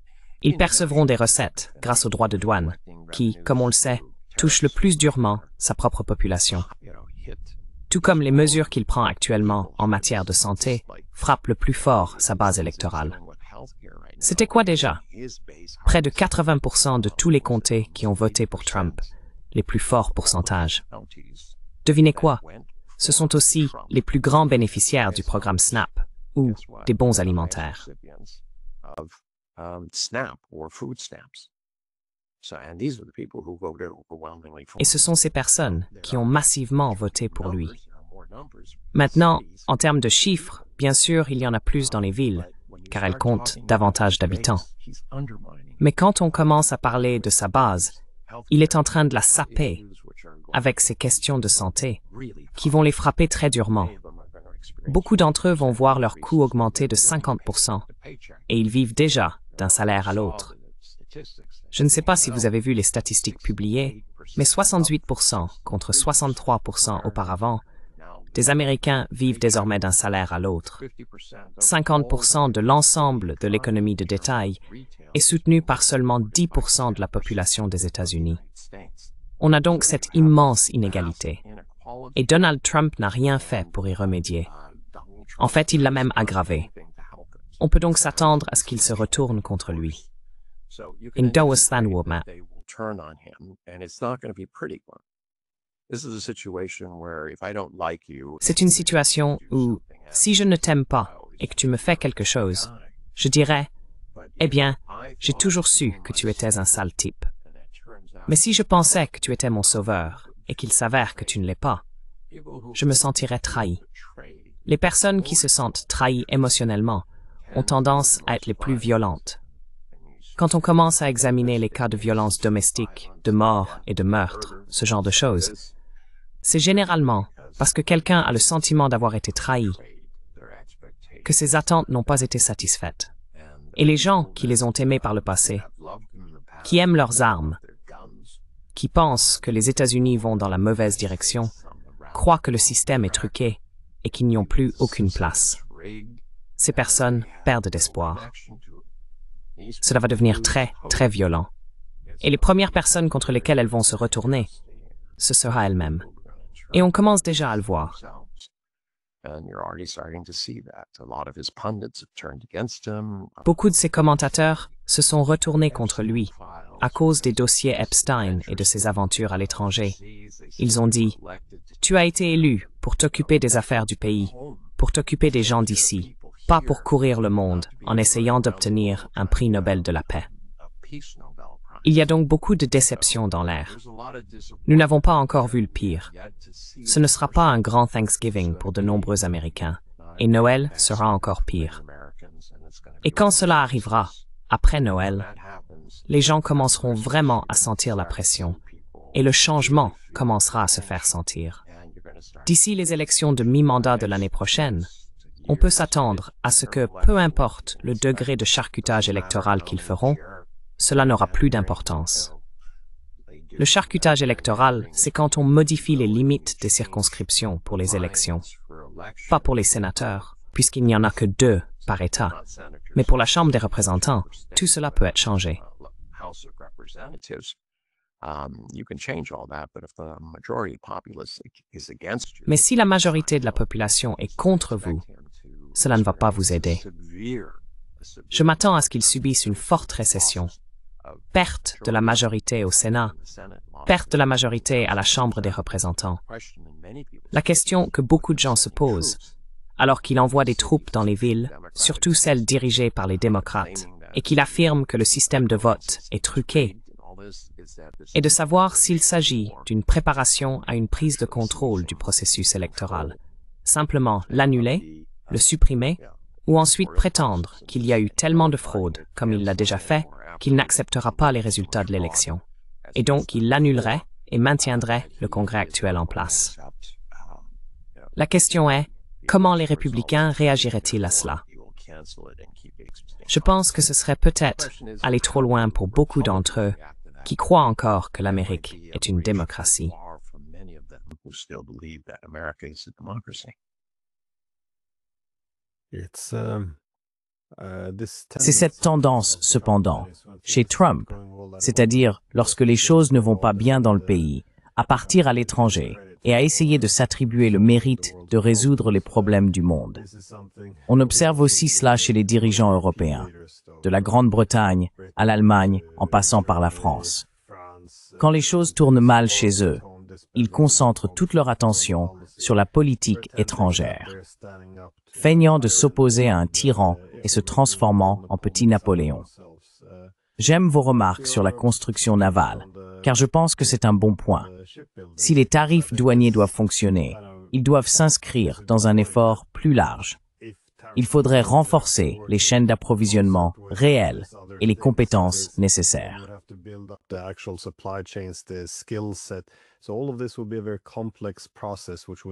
Ils percevront des recettes grâce aux droits de douane, qui, comme on le sait, touchent le plus durement sa propre population. Tout comme les mesures qu'il prend actuellement en matière de santé frappent le plus fort sa base électorale. C'était quoi déjà? Près de 80% de tous les comtés qui ont voté pour Trump, les plus forts pourcentages. Devinez quoi? Ce sont aussi les plus grands bénéficiaires du programme SNAP, ou des bons alimentaires. Et ce sont ces personnes qui ont massivement voté pour lui. Maintenant, en termes de chiffres, bien sûr, il y en a plus dans les villes, car elles comptent davantage d'habitants. Mais quand on commence à parler de sa base, il est en train de la saper avec ces questions de santé, qui vont les frapper très durement. Beaucoup d'entre eux vont voir leur coût augmenter de 50%, et ils vivent déjà d'un salaire à l'autre. Je ne sais pas si vous avez vu les statistiques publiées, mais 68% contre 63% auparavant, des Américains vivent désormais d'un salaire à l'autre. 50% de l'ensemble de l'économie de détail est soutenu par seulement 10% de la population des États-Unis. On a donc cette immense inégalité. Et Donald Trump n'a rien fait pour y remédier. En fait, il l'a même aggravée. On peut donc s'attendre à ce qu'il se retourne contre lui. C'est une situation où, si je ne t'aime pas et que tu me fais quelque chose, je dirais, eh bien, j'ai toujours su que tu étais un sale type. Mais si je pensais que tu étais mon sauveur et qu'il s'avère que tu ne l'es pas, je me sentirais trahi. Les personnes qui se sentent trahies émotionnellement ont tendance à être les plus violentes. Quand on commence à examiner les cas de violence domestique, de mort et de meurtre, ce genre de choses, c'est généralement parce que quelqu'un a le sentiment d'avoir été trahi, que ses attentes n'ont pas été satisfaites. Et les gens qui les ont aimés par le passé, qui aiment leurs armes, qui pensent que les États-Unis vont dans la mauvaise direction, croient que le système est truqué et qu'ils n'y ont plus aucune place. Ces personnes perdent d'espoir. Cela va devenir très, très violent. Et les premières personnes contre lesquelles elles vont se retourner, ce sera elles-mêmes. Et on commence déjà à le voir. Beaucoup de ses commentateurs se sont retournés contre lui à cause des dossiers Epstein et de ses aventures à l'étranger. Ils ont dit, « Tu as été élu pour t'occuper des affaires du pays, pour t'occuper des gens d'ici, pas pour courir le monde en essayant d'obtenir un prix Nobel de la paix. » Il y a donc beaucoup de déceptions dans l'air. Nous n'avons pas encore vu le pire. Ce ne sera pas un grand Thanksgiving pour de nombreux Américains, et Noël sera encore pire. Et quand cela arrivera, après Noël, les gens commenceront vraiment à sentir la pression, et le changement commencera à se faire sentir. D'ici les élections de mi-mandat de l'année prochaine, on peut s'attendre à ce que, peu importe le degré de charcutage électoral qu'ils feront, cela n'aura plus d'importance. Le charcutage électoral, c'est quand on modifie les limites des circonscriptions pour les élections. Pas pour les sénateurs, puisqu'il n'y en a que 2 par État. Mais pour la Chambre des représentants, tout cela peut être changé. Mais si la majorité de la population est contre vous, cela ne va pas vous aider. Je m'attends à ce qu'ils subissent une forte récession, perte de la majorité au Sénat, perte de la majorité à la Chambre des représentants. La question que beaucoup de gens se posent, alors qu'il envoie des troupes dans les villes, surtout celles dirigées par les démocrates, et qu'il affirme que le système de vote est truqué, est de savoir s'il s'agit d'une préparation à une prise de contrôle du processus électoral, simplement l'annuler, le supprimer, ou ensuite prétendre qu'il y a eu tellement de fraude, comme il l'a déjà fait, qu'il n'acceptera pas les résultats de l'élection. Et donc, il l'annulerait et maintiendrait le Congrès actuel en place. La question est, comment les républicains réagiraient-ils à cela? Je pense que ce serait peut-être aller trop loin pour beaucoup d'entre eux qui croient encore que l'Amérique est une démocratie. C'est cette tendance, cependant, chez Trump, c'est-à-dire lorsque les choses ne vont pas bien dans le pays, à partir à l'étranger et à essayer de s'attribuer le mérite de résoudre les problèmes du monde. On observe aussi cela chez les dirigeants européens, de la Grande-Bretagne à l'Allemagne en passant par la France. Quand les choses tournent mal chez eux, ils concentrent toute leur attention sur la politique étrangère, feignant de s'opposer à un tyran et se transformant en petit Napoléon. J'aime vos remarques sur la construction navale, car je pense que c'est un bon point. Si les tarifs douaniers doivent fonctionner, ils doivent s'inscrire dans un effort plus large. Il faudrait renforcer les chaînes d'approvisionnement réelles et les compétences nécessaires.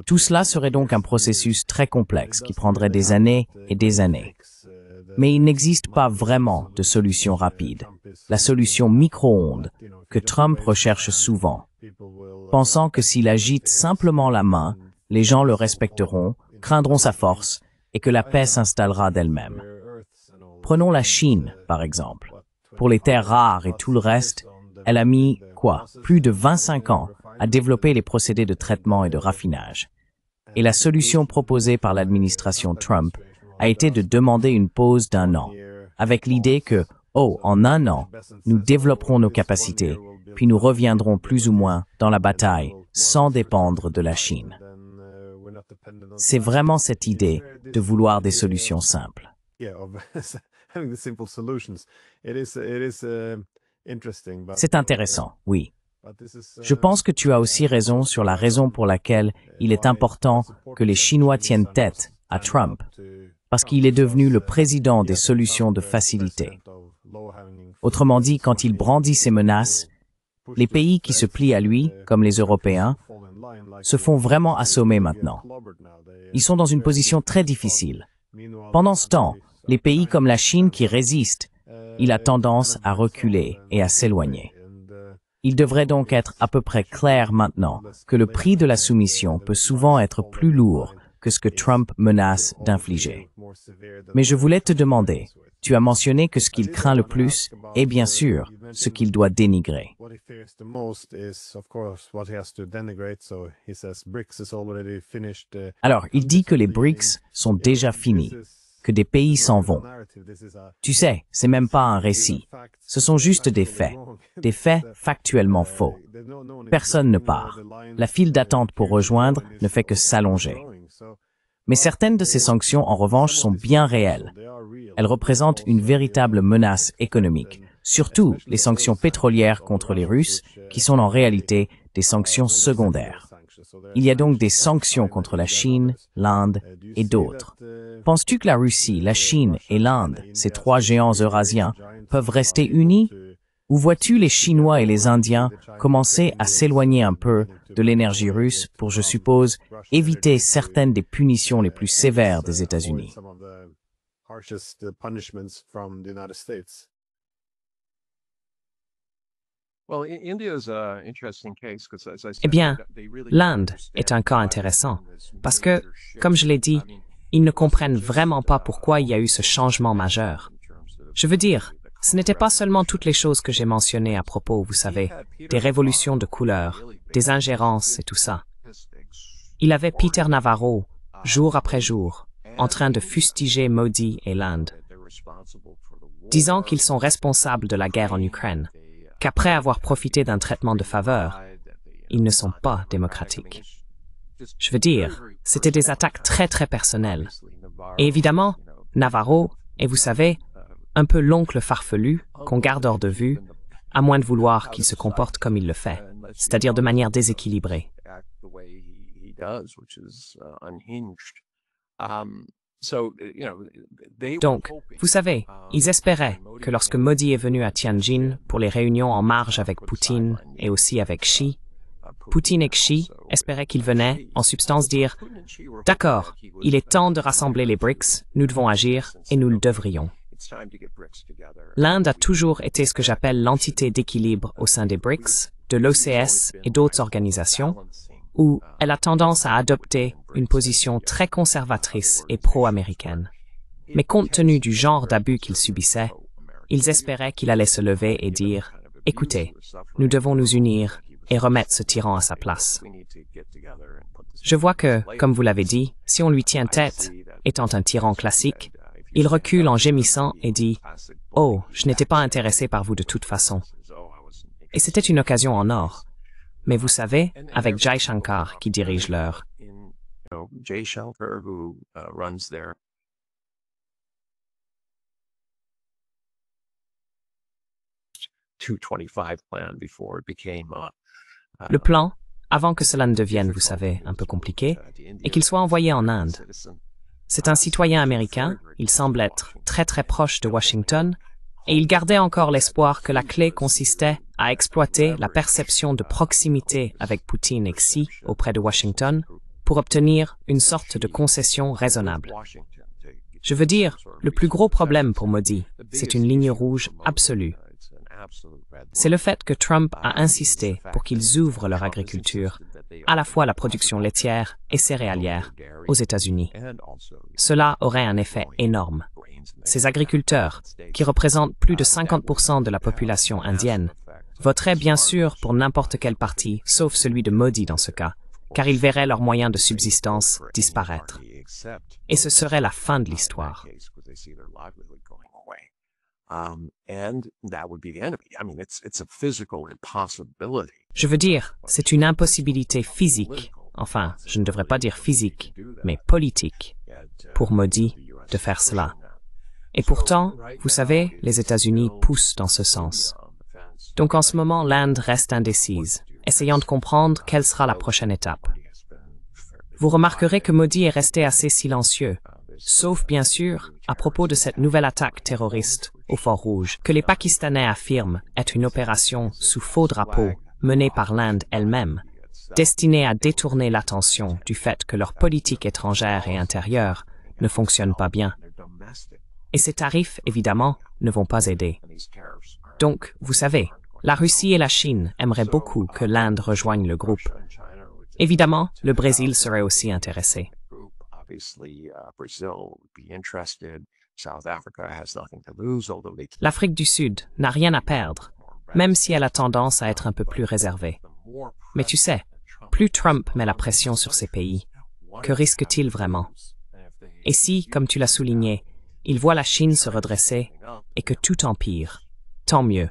Tout cela serait donc un processus très complexe qui prendrait des années et des années. Mais il n'existe pas vraiment de solution rapide. La solution micro-ondes que Trump recherche souvent, pensant que s'il agite simplement la main, les gens le respecteront, craindront sa force et que la paix s'installera d'elle-même. Prenons la Chine, par exemple. Pour les terres rares et tout le reste, elle a mis, plus de 25 ans à développer les procédés de traitement et de raffinage. Et la solution proposée par l'administration Trump a été de demander une pause d'1 an, avec l'idée que, en 1 an, nous développerons nos capacités, puis nous reviendrons plus ou moins dans la bataille, sans dépendre de la Chine. C'est vraiment cette idée de vouloir des solutions simples. C'est intéressant, oui. Je pense que tu as aussi raison sur la raison pour laquelle il est important que les Chinois tiennent tête à Trump, parce qu'il est devenu le président des solutions de facilité. Autrement dit, quand il brandit ses menaces, les pays qui se plient à lui, comme les Européens, se font vraiment assommer maintenant. Ils sont dans une position très difficile. Pendant ce temps, les pays comme la Chine qui résistent, il a tendance à reculer et à s'éloigner. Il devrait donc être à peu près clair maintenant que le prix de la soumission peut souvent être plus lourd que ce que Trump menace d'infliger. Mais je voulais te demander, tu as mentionné que ce qu'il craint le plus est bien sûr ce qu'il doit dénigrer. Alors, il dit que les BRICS sont déjà finis, que des pays s'en vont. Tu sais, c'est même pas un récit. Ce sont juste des faits factuellement faux. Personne ne part. La file d'attente pour rejoindre ne fait que s'allonger. Mais certaines de ces sanctions, en revanche, sont bien réelles. Elles représentent une véritable menace économique, surtout les sanctions pétrolières contre les Russes, qui sont en réalité des sanctions secondaires. Il y a donc des sanctions contre la Chine, l'Inde et d'autres. Penses-tu que la Russie, la Chine et l'Inde, ces 3 géants eurasiens, peuvent rester unis? Ou vois-tu les Chinois et les Indiens commencer à s'éloigner un peu de l'énergie russe pour, je suppose, éviter certaines des punitions les plus sévères des États-Unis? Eh bien, l'Inde est un cas intéressant, parce que, comme je l'ai dit, ils ne comprennent vraiment pas pourquoi il y a eu ce changement majeur. Je veux dire, ce n'était pas seulement toutes les choses que j'ai mentionnées à propos, vous savez, des révolutions de couleur, des ingérences et tout ça. Il avait Peter Navarro, jour après jour, en train de fustiger Modi et l'Inde, disant qu'ils sont responsables de la guerre en Ukraine, qu'après avoir profité d'un traitement de faveur, ils ne sont pas démocratiques. Je veux dire, c'était des attaques très très personnelles. Et évidemment, Navarro est, vous savez, un peu l'oncle farfelu qu'on garde hors de vue, à moins de vouloir qu'il se comporte comme il le fait, c'est-à-dire de manière déséquilibrée. Donc, vous savez, ils espéraient que lorsque Modi est venu à Tianjin pour les réunions en marge avec Poutine et aussi avec Xi, Poutine et Xi espéraient qu'il venait, en substance, dire « D'accord, il est temps de rassembler les BRICS, nous devons agir et nous le devrions. » L'Inde a toujours été ce que j'appelle l'entité d'équilibre au sein des BRICS, de l'OCS et d'autres organisations, où elle a tendance à adopter une position très conservatrice et pro-américaine. Mais compte tenu du genre d'abus qu'ils subissaient, ils espéraient qu'il allait se lever et dire « Écoutez, nous devons nous unir et remettre ce tyran à sa place. » Je vois que, comme vous l'avez dit, si on lui tient tête, étant un tyran classique, il recule en gémissant et dit « Oh, je n'étais pas intéressé par vous de toute façon. » Et c'était une occasion en or. Mais vous savez, avec Jai Shankar qui dirige leur Jay Shelter, who runs their $225 plan before it became le plan, avant que cela ne devienne, vous savez, un peu compliqué, est qu'il soit envoyé en Inde. C'est un citoyen américain, il semble être très très proche de Washington, et il gardait encore l'espoir que la clé consistait à exploiter la perception de proximité avec Poutine et Xi auprès de Washington pour obtenir une sorte de concession raisonnable. Je veux dire, le plus gros problème pour Modi, c'est une ligne rouge absolue. C'est le fait que Trump a insisté pour qu'ils ouvrent leur agriculture, à la fois la production laitière et céréalière, aux États-Unis. Cela aurait un effet énorme. Ces agriculteurs, qui représentent plus de 50% de la population indienne, voteraient bien sûr pour n'importe quel parti, sauf celui de Modi dans ce cas, car ils verraient leurs moyens de subsistance disparaître. Et ce serait la fin de l'histoire. Je veux dire, c'est une impossibilité physique, enfin, je ne devrais pas dire physique, mais politique, pour Modi de faire cela. Et pourtant, vous savez, les États-Unis poussent dans ce sens. Donc en ce moment, l'Inde reste indécise, essayant de comprendre quelle sera la prochaine étape. Vous remarquerez que Modi est resté assez silencieux, sauf bien sûr à propos de cette nouvelle attaque terroriste au Fort Rouge, que les Pakistanais affirment être une opération sous faux drapeau menée par l'Inde elle-même, destinée à détourner l'attention du fait que leur politique étrangère et intérieure ne fonctionne pas bien. Et ces tarifs, évidemment, ne vont pas aider. Donc, vous savez, la Russie et la Chine aimeraient beaucoup que l'Inde rejoigne le groupe. Évidemment, le Brésil serait aussi intéressé. L'Afrique du Sud n'a rien à perdre, même si elle a tendance à être un peu plus réservée. Mais tu sais, plus Trump met la pression sur ces pays, que risque-t-il vraiment? Et si, comme tu l'as souligné, il voit la Chine se redresser et que tout empire, tant mieux.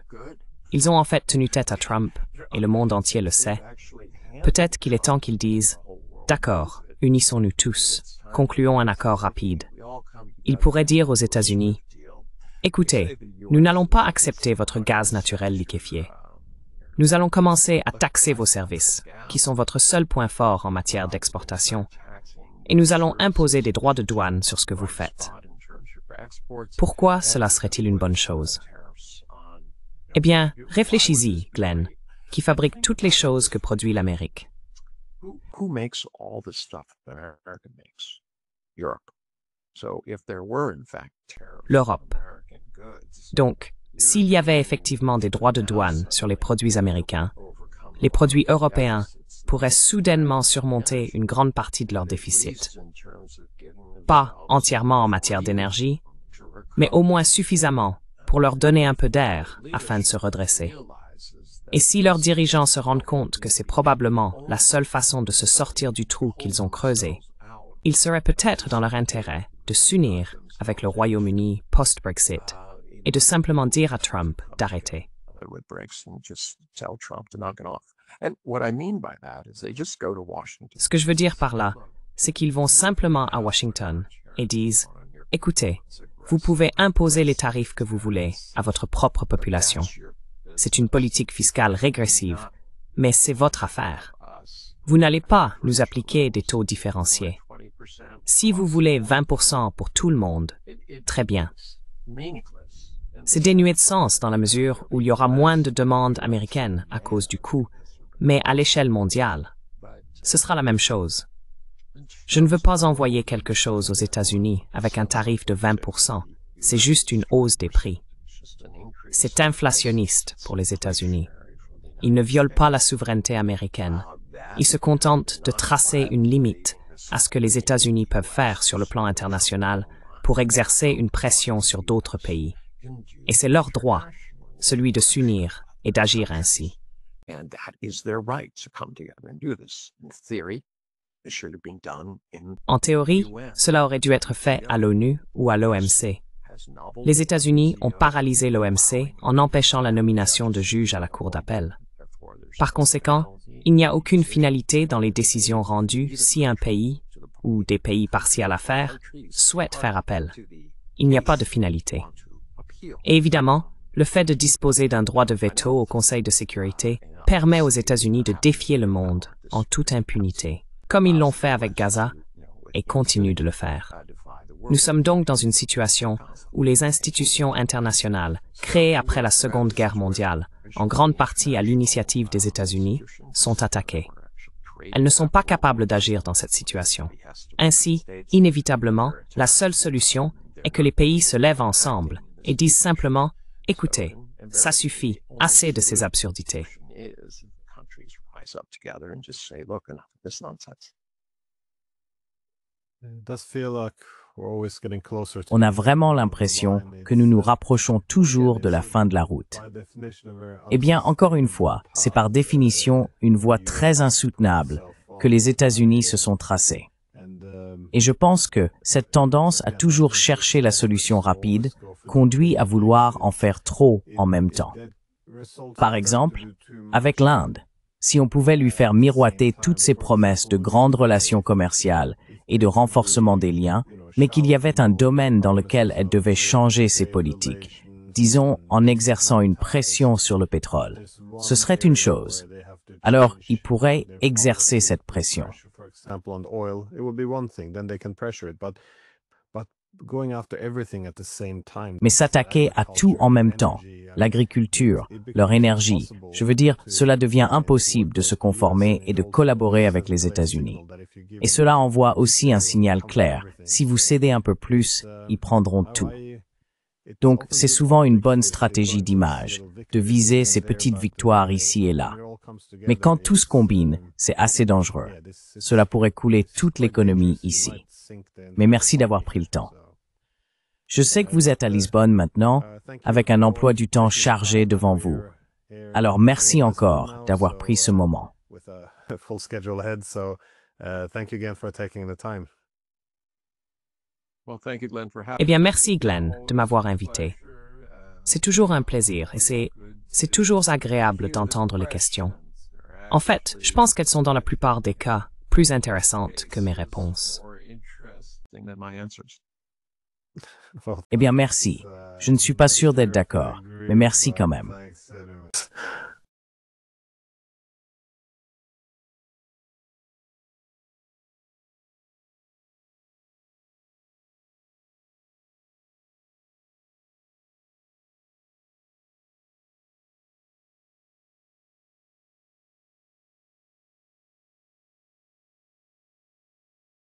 Ils ont en fait tenu tête à Trump, et le monde entier le sait. Peut-être qu'il est temps qu'ils disent « D'accord, unissons-nous tous, concluons un accord rapide. » Ils pourraient dire aux États-Unis « Écoutez, nous n'allons pas accepter votre gaz naturel liquéfié. Nous allons commencer à taxer vos services, qui sont votre seul point fort en matière d'exportation, et nous allons imposer des droits de douane sur ce que vous faites. » Pourquoi cela serait-il une bonne chose? Eh bien, réfléchis-y, Glenn, qui fabrique toutes les choses que produit l'Amérique. L'Europe. Donc, s'il y avait effectivement des droits de douane sur les produits américains, les produits européens pourraient soudainement surmonter une grande partie de leur déficit. Pas entièrement en matière d'énergie, mais au moins suffisamment pour leur donner un peu d'air afin de se redresser. Et si leurs dirigeants se rendent compte que c'est probablement la seule façon de se sortir du trou qu'ils ont creusé, il serait peut-être dans leur intérêt de s'unir avec le Royaume-Uni post-Brexit et de simplement dire à Trump d'arrêter. Ce que je veux dire par là, c'est qu'ils vont simplement à Washington et disent « Écoutez, vous pouvez imposer les tarifs que vous voulez à votre propre population. C'est une politique fiscale régressive, mais c'est votre affaire. Vous n'allez pas nous appliquer des taux différenciés. Si vous voulez 20% pour tout le monde, très bien. C'est dénué de sens dans la mesure où il y aura moins de demandes américaines à cause du coût, mais à l'échelle mondiale, ce sera la même chose. Je ne veux pas envoyer quelque chose aux États-Unis avec un tarif de 20%. C'est juste une hausse des prix. C'est inflationniste pour les États-Unis. Ils ne violent pas la souveraineté américaine. Ils se contentent de tracer une limite à ce que les États-Unis peuvent faire sur le plan international pour exercer une pression sur d'autres pays. Et c'est leur droit, celui de s'unir et d'agir ainsi. And that is their right to come together and do this. In theory, it should have been done in En théorie, cela aurait dû être fait à l'ONU ou à l'OMC. Les États-Unis ont paralysé l'OMC en empêchant la nomination de juges à la Cour d'appel. Par conséquent, il n'y a aucune finalité dans les décisions rendues si un pays, ou des pays parties à l'affaire, souhaite faire appel. Il n'y a pas de finalité. Et évidemment, le fait de disposer d'un droit de veto au Conseil de sécurité permet aux États-Unis de défier le monde en toute impunité, comme ils l'ont fait avec Gaza et continuent de le faire. Nous sommes donc dans une situation où les institutions internationales, créées après la Seconde Guerre mondiale, en grande partie à l'initiative des États-Unis, sont attaquées. Elles ne sont pas capables d'agir dans cette situation. Ainsi, inévitablement, la seule solution est que les pays se lèvent ensemble et disent simplement « Écoutez, ça suffit, assez de ces absurdités. » On a vraiment l'impression que nous nous rapprochons toujours de la fin de la route. Eh bien, encore une fois, c'est par définition une voie très insoutenable que les États-Unis se sont tracés. Et je pense que cette tendance à toujours chercher la solution rapide conduit à vouloir en faire trop en même temps. Par exemple, avec l'Inde, si on pouvait lui faire miroiter toutes ses promesses de grandes relations commerciales et de renforcement des liens, mais qu'il y avait un domaine dans lequel elle devait changer ses politiques, disons en exerçant une pression sur le pétrole, ce serait une chose. Alors, il pourrait exercer cette pression. Mais s'attaquer à tout en même temps, l'agriculture, leur énergie, je veux dire, cela devient impossible de se conformer et de collaborer avec les États-Unis. Et cela envoie aussi un signal clair. Si vous cédez un peu plus, ils prendront tout. Donc, c'est souvent une bonne stratégie d'image, de viser ces petites victoires ici et là. Mais quand tout se combine, c'est assez dangereux. Cela pourrait couler toute l'économie ici. Mais merci d'avoir pris le temps. Je sais que vous êtes à Lisbonne maintenant, avec un emploi du temps chargé devant vous. Alors merci encore d'avoir pris ce moment. Eh bien, merci Glenn de m'avoir invité. C'est toujours un plaisir et c'est toujours agréable d'entendre les questions. En fait, je pense qu'elles sont dans la plupart des cas plus intéressantes que mes réponses. Eh bien, merci. Je ne suis pas sûr d'être d'accord, mais merci quand même.